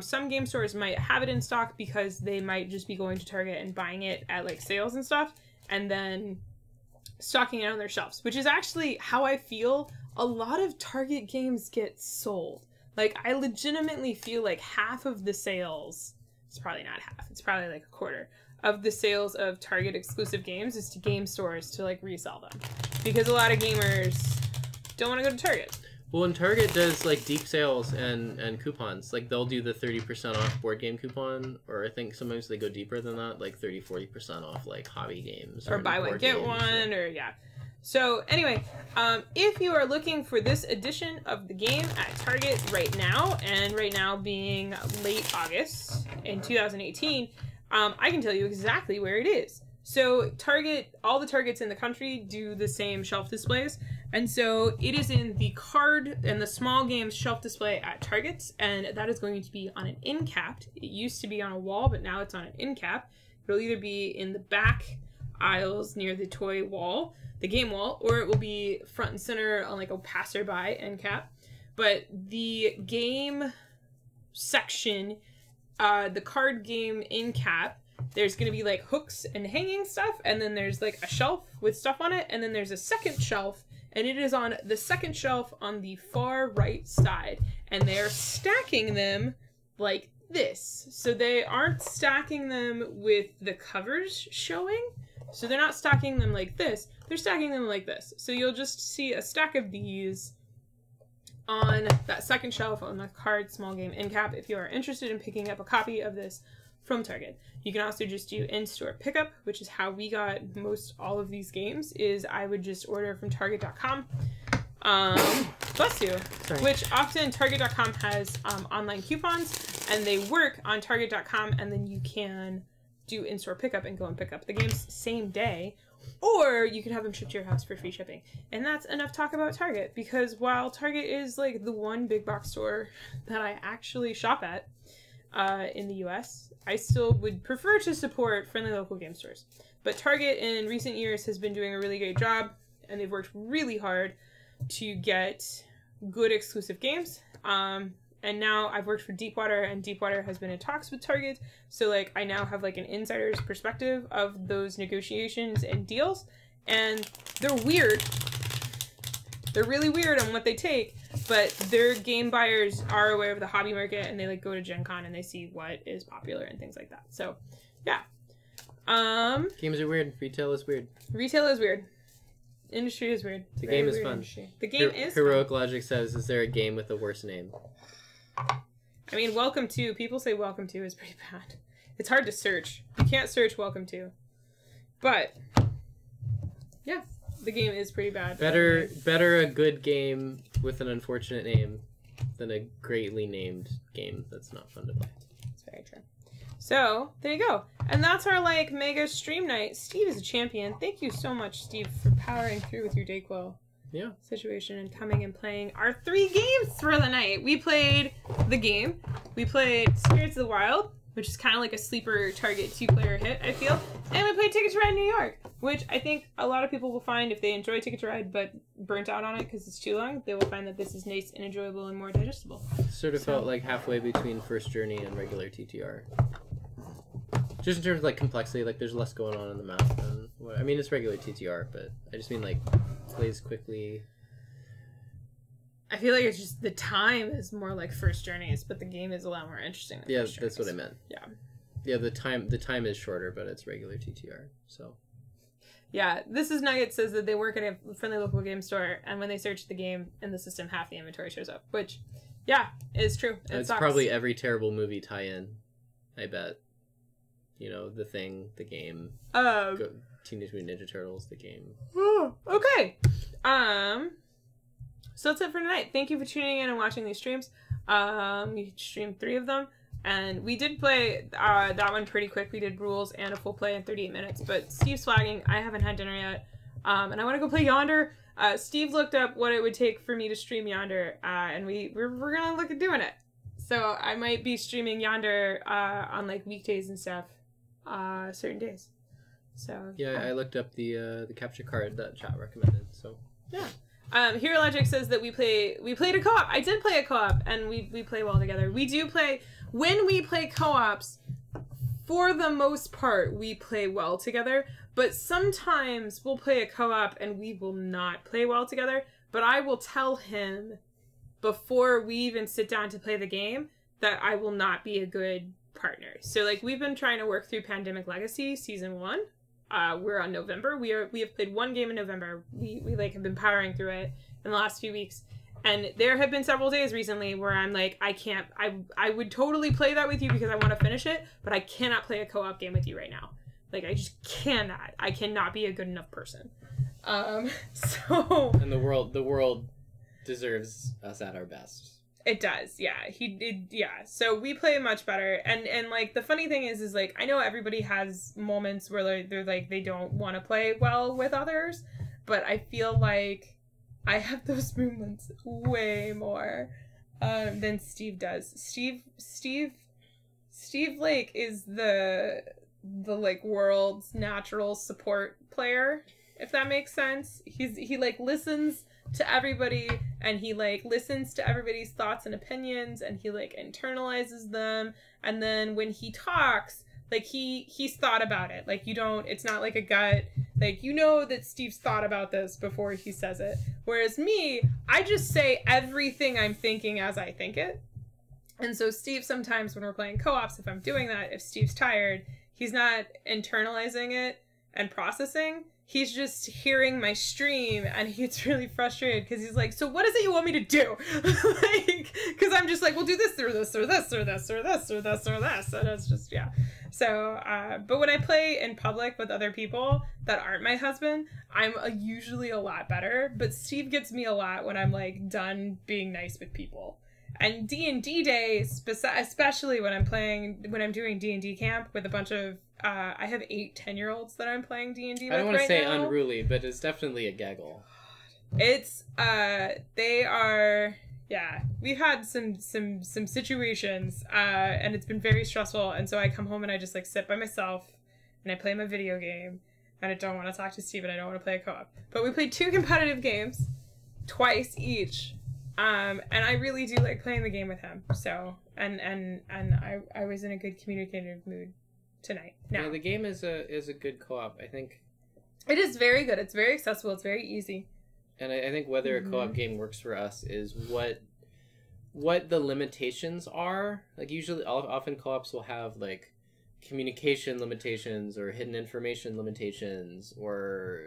[SPEAKER 1] Some game stores might have it in stock because they might just be going to Target and buying it at like sales and stuff, and then stocking it on their shelves, which is actually how I feel a lot of Target games get sold. Like, I legitimately feel like half of the sales, it's probably not half, it's probably like a quarter of the sales of Target exclusive games is to game stores to like resell them, because a lot of gamers don't want to go to Target.
[SPEAKER 2] Well, and Target does like deep sales and coupons. Like they'll do the 30% off board game coupon, or I think sometimes they go deeper than that, like 30-40% off like hobby games.
[SPEAKER 1] Or buy one, get one, or yeah. So anyway, if you are looking for this edition of the game at Target right now, and right now being late August in 2018, I can tell you exactly where it is. So Target, all the Targets in the country do the same shelf displays. And so it is in the card and the small games shelf display at Target, and that is going to be on an end cap. It used to be on a wall, but now it's on an end cap. It'll either be in the back aisles near the toy wall, the game wall, or it will be front and center on like a passerby end cap. But the game section, the card game end cap, there's going to be like hooks and hanging stuff, and then there's like a shelf with stuff on it, and then there's a second shelf, and it is on the second shelf on the far right side, and they're stacking them like this. So they aren't stacking them with the covers showing, so they're not stacking them like this, they're stacking them like this. So you'll just see a stack of these on that second shelf on the card small game end cap if you are interested in picking up a copy of this from Target. You can also just do in-store pickup, which is how we got most all of these games, is I would just order from Target.com. Bless you.
[SPEAKER 2] Sorry.
[SPEAKER 1] Which often Target.com has online coupons, and they work on Target.com, and then you can do in-store pickup and go and pick up the games same day, or you can have them shipped to your house for free shipping. And that's enough talk about Target, because while Target is like the one big box store that I actually shop at in the US, I still would prefer to support friendly local game stores. But Target in recent years has been doing a really great job, and they've worked really hard to get good exclusive games. And now I've worked for Deepwater, and Deepwater has been in talks with Target. So like I now have like an insider's perspective of those negotiations and deals. And they're weird. They're really weird on what they take, but their game buyers are aware of the hobby market, and they like go to Gen Con and they see what is popular and things like that. So yeah.
[SPEAKER 2] Games are weird. Retail is weird.
[SPEAKER 1] Retail is weird. Industry is weird.
[SPEAKER 2] The game is fun.
[SPEAKER 1] Industry. The game is
[SPEAKER 2] Heroic
[SPEAKER 1] fun.
[SPEAKER 2] Logic says, is there a game with a worse name?
[SPEAKER 1] I mean, Welcome To. People say Welcome To is pretty bad. It's hard to search. You can't search Welcome To. But yeah, the game is pretty bad.
[SPEAKER 2] Better a good game with an unfortunate name than a greatly named game that's not fun to play.
[SPEAKER 1] It's very true. So there you go. And that's our like mega stream night. Steve is a champion. Thank you so much, Steve, for powering through with your Dayquil situation and coming and playing our 3 games for the night. We played the game. We played Spirits of the Wild, which is kind of like a sleeper Target 2-player hit, I feel. And we played Ticket to Ride New York, which I think a lot of people will find if they enjoy Ticket to Ride but burnt out on it because it's too long, they will find that this is nice and enjoyable and more digestible.
[SPEAKER 2] Sort of felt like halfway between First Journey and regular TTR. Just in terms of like complexity, like there's less going on in the map. And I mean, it's regular TTR, but I just mean like plays quickly.
[SPEAKER 1] I feel like it's just the time is more like First Journeys, but the game is a lot more interesting than First Journeys.
[SPEAKER 2] That's what I meant.
[SPEAKER 1] Yeah.
[SPEAKER 2] Yeah, the time is shorter, but it's regular TTR. So.
[SPEAKER 1] Yeah, This Is Nugget says that they work at a friendly local game store, and when they search the game in the system, half the inventory shows up, which, yeah, is true.
[SPEAKER 2] It's probably every terrible movie tie-in, I bet. You know, The Thing, the game, Teenage Mutant Ninja Turtles, the game.
[SPEAKER 1] Okay. So that's it for tonight. Thank you for tuning in and watching these streams. We streamed 3 of them, and we did play that one pretty quick. We did rules and a full play in 38 minutes, but Steve's flagging. I haven't had dinner yet, and I want to go play Yonder. Steve looked up what it would take for me to stream Yonder, and we're gonna look at doing it. So I might be streaming Yonder on like weekdays and stuff, certain days. So
[SPEAKER 2] yeah, I looked up the capture card that chat recommended. So
[SPEAKER 1] yeah. Hero Logic says that we played a co-op. I did play a co-op, and we play well together. We do play, when we play co-ops, for the most part, we play well together, but sometimes we'll play a co-op and we will not play well together, but I will tell him before we even sit down to play the game that I will not be a good partner. So like we've been trying to work through Pandemic Legacy Season 1. We're on November. We have played 1 game in November. We like have been powering through it in the last few weeks. And there have been several days recently where I'm like, I would totally play that with you because I want to finish it, but I cannot play a co-op game with you right now. Like, I just cannot. I cannot be a good enough person. So...
[SPEAKER 2] And the world deserves us at our best.
[SPEAKER 1] It does, yeah. Yeah. So we play much better. And like, the funny thing is like, I know everybody has moments where they're like, they don't want to play well with others, but I feel like I have those moments way more than Steve does. Steve Lake is the the like world's natural support player, if that makes sense. He like listens to everybody, and he like listens to everybody's thoughts and opinions, and he like internalizes them, and then when he talks, like he's thought about it. Like it's not like a gut, like you know that Steve's thought about this before he says it. Whereas me, I just say everything I'm thinking as I think it. And so Steve, sometimes when we're playing co-ops, if I'm doing that, if Steve's tired, he's not internalizing it and processing. He's just hearing my stream, and he gets really frustrated because he's like, so what is it you want me to do? Like, because I'm just like, we'll do this or this or this or this or this or this or this. And it's just, yeah. So, but when I play in public with other people that aren't my husband, I'm usually a lot better. But Steve gets me a lot when I'm like done being nice with people. And D&D day, especially when I'm doing D&D camp with a bunch of, I have 8 10-year-olds that I'm playing D&D with.
[SPEAKER 2] I don't want to
[SPEAKER 1] right
[SPEAKER 2] say
[SPEAKER 1] now.
[SPEAKER 2] Unruly, but it's definitely a gaggle.
[SPEAKER 1] It's, they are, yeah, we've had some situations, and it's been very stressful. And so I come home and I just like sit by myself and I play my video game, and I don't want to talk to Steve, and I don't want to play a co-op. But we played 2 competitive games, twice each. And I really do like playing the game with him. So, and I was in a good communicative mood tonight. Now,
[SPEAKER 2] yeah, the game is a good co-op. I think
[SPEAKER 1] it is very good. It's very accessible. It's very easy.
[SPEAKER 2] And I think whether a co-op game works for us is what the limitations are. Like usually, often co-ops will have like communication limitations or hidden information limitations, or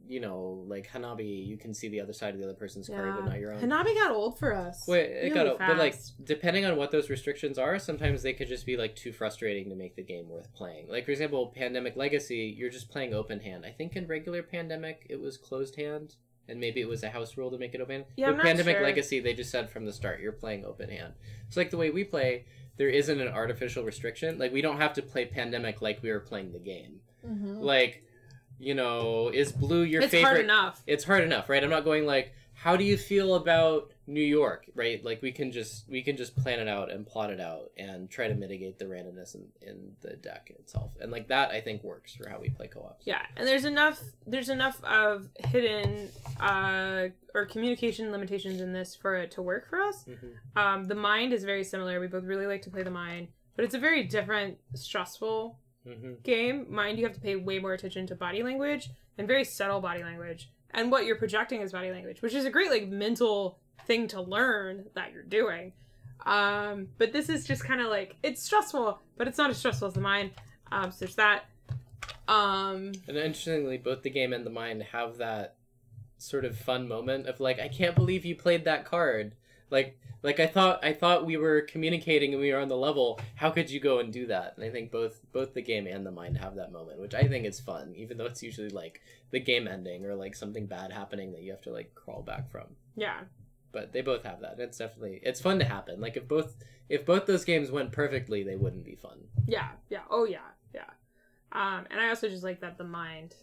[SPEAKER 2] you know, like Hanabi, you can see the other side of the other person's card, but not your own.
[SPEAKER 1] Hanabi got old for us.
[SPEAKER 2] Wait, it
[SPEAKER 1] really
[SPEAKER 2] got old, but like
[SPEAKER 1] fast.
[SPEAKER 2] depending on what those restrictions are, sometimes they could just be like too frustrating to make the game worth playing. Like for example, Pandemic Legacy, you're just playing open hand. I think in regular Pandemic it was closed hand, and maybe it was a house rule to make it open.
[SPEAKER 1] Yeah,
[SPEAKER 2] but Pandemic Legacy, they just said from the start you're playing open hand. So like the way we play, there isn't an artificial restriction. Like we don't have to play Pandemic like we were playing the game. Like, you know, is blue your favorite? It's hard enough. It's hard enough, right? I'm not going like, how do you feel about New York, right? Like we can just plan it out and plot it out and try to mitigate the randomness in the deck itself. And like that, I think works for how we play co-ops.
[SPEAKER 1] Yeah, and there's enough of hidden or communication limitations in this for it to work for us. The mind is very similar. We both really like to play the mind, but it's a very different, stressful game. Mind, you have to pay way more attention to body language, and very subtle body language, and what you're projecting as body language, which is a great like mental thing to learn that you're doing. But this is just kind of like, it's stressful, but it's not as stressful as the mind. So there's that.
[SPEAKER 2] And interestingly, both the game and the mind have that sort of fun moment of like, I can't believe you played that card. Like I thought we were communicating and we were on the level. How could you go and do that? And I think both the game and the mind have that moment, which I think is fun, even though it's usually like the game ending or like something bad happening that you have to like crawl back from. Yeah. But they both have that. It's fun to happen. Like if both those games went perfectly, they wouldn't be fun. Yeah. Oh yeah. And I also just like that the mind,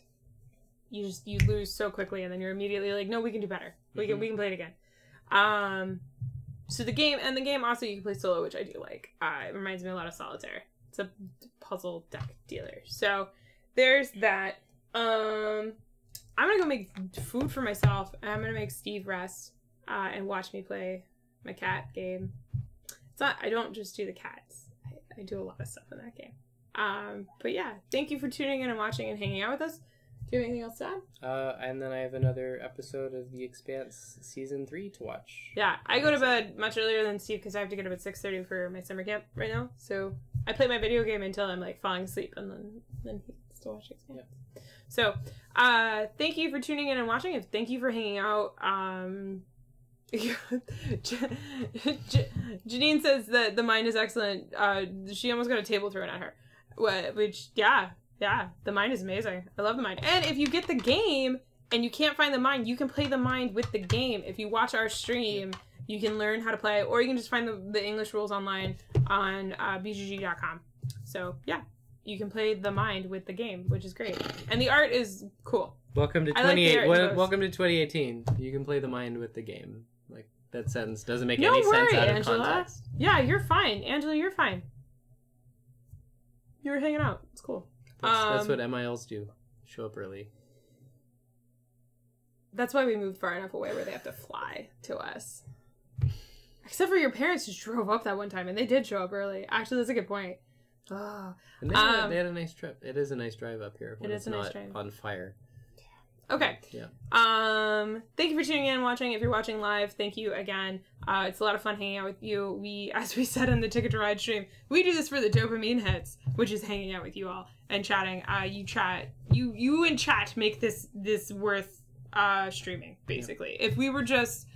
[SPEAKER 2] you lose so quickly, and then you're immediately like, no, we can do better. We can play it again. So the game also you can play solo, which I do like. It reminds me a lot of Solitaire. It's a puzzle deck dealer. So there's that. I'm gonna go make food for myself, and I'm gonna make Steve rest and watch me play my cat game. It's not. I don't just do the cats. I do a lot of stuff in that game. But yeah, thank you for tuning in and watching and hanging out with us. Do you have anything else to add? And then I have another episode of The Expanse Season 3 to watch. Yeah, I go to bed much earlier than Steve because I have to get up at 6:30 for my summer camp right now. So I play my video game until I'm like falling asleep, and then he gets to watch Expanse. Yeah. So thank you for tuning in and watching, and thank you for hanging out. Janine says that the mind is excellent. She almost got a table thrown at her. Which, yeah, the mind is amazing. I love the mind. And if you get the game and you can't find the mind, you can play the mind with the game. If you watch our stream, you can learn how to play, or you can just find the English rules online on bgg.com. So, yeah, you can play the mind with the game, which is great. And the art is cool. Welcome to 2018. You can play the mind with the game. Like, that sentence doesn't make any sense out of context. Yeah, you're fine. Angela, you're fine. You were hanging out. It's cool. That's what MILs do. Show up early.
[SPEAKER 1] That's why we moved far enough away where they have to fly to us. Except for your parents just drove up that one time, and they did show up early. Actually, that's a good point. Oh.
[SPEAKER 2] And they had a nice trip. It is a nice drive up here when it's not on fire.
[SPEAKER 1] Okay.
[SPEAKER 2] Yeah.
[SPEAKER 1] Thank you for tuning in and watching. If you're watching live, thank you again. It's a lot of fun hanging out with you. We, as we said in the Ticket to Ride stream, we do this for the dopamine hits, which is hanging out with you all and chatting. You and chat make this worth streaming, basically. Yeah. If we were just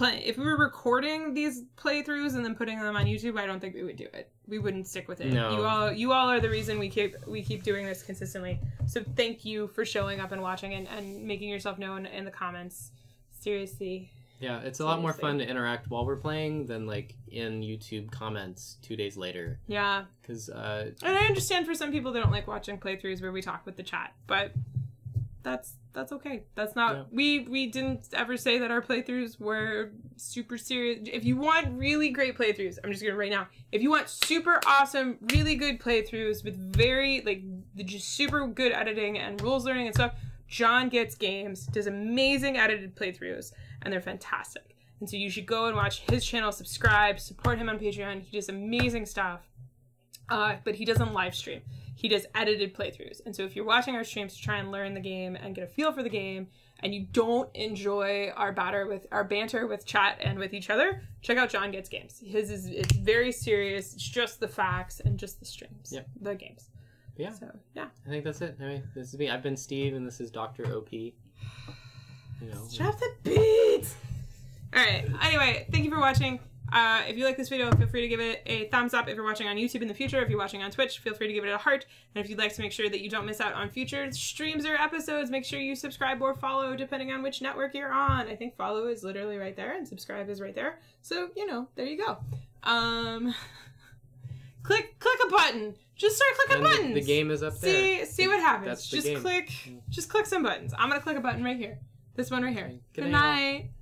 [SPEAKER 1] if we were recording these playthroughs and then putting them on YouTube, I don't think we would do it. We wouldn't stick with it. No. You all are the reason we keep doing this consistently. So thank you for showing up and watching and making yourself known in the comments. Seriously.
[SPEAKER 2] Yeah, it's a lot more fun to interact while we're playing than like in YouTube comments 2 days later.
[SPEAKER 1] Yeah.
[SPEAKER 2] Because
[SPEAKER 1] and I understand for some people they don't like watching playthroughs where we talk with the chat, but that's okay. That's not we didn't ever say that our playthroughs were super serious. If you want really great playthroughs, I'm just gonna right now. If you want super awesome, really good playthroughs with very just super good editing and rules learning and stuff, John Gets Games does amazing edited playthroughs and they're fantastic. And so you should go and watch his channel, subscribe, support him on Patreon. He does amazing stuff. But he doesn't live stream. He does edited playthroughs. And so if you're watching our streams to try and learn the game and get a feel for the game, and you don't enjoy our banter with chat and with each other, check out John Gets Games. It's very serious. It's just the facts and just the streams.
[SPEAKER 2] Yep.
[SPEAKER 1] The games.
[SPEAKER 2] Yeah.
[SPEAKER 1] So yeah.
[SPEAKER 2] I think that's it. I mean, this is me. I've been Steve, and this is Dr. OP. You know.
[SPEAKER 1] Drop the beats. All right. Anyway, thank you for watching. If you like this video, feel free to give it a thumbs up. If you're watching on YouTube in the future, if you're watching on Twitch, feel free to give it a heart. And if you'd like to make sure that you don't miss out on future streams or episodes, make sure you subscribe or follow depending on which network you're on. I think follow is literally right there and subscribe is right there. So, there you go. Click a button. Just start clicking buttons.
[SPEAKER 2] The game is up there.
[SPEAKER 1] See what happens.
[SPEAKER 2] That's the
[SPEAKER 1] just
[SPEAKER 2] game.
[SPEAKER 1] click some buttons. I'm going to click a button right here. This one right here.
[SPEAKER 2] Good
[SPEAKER 1] night.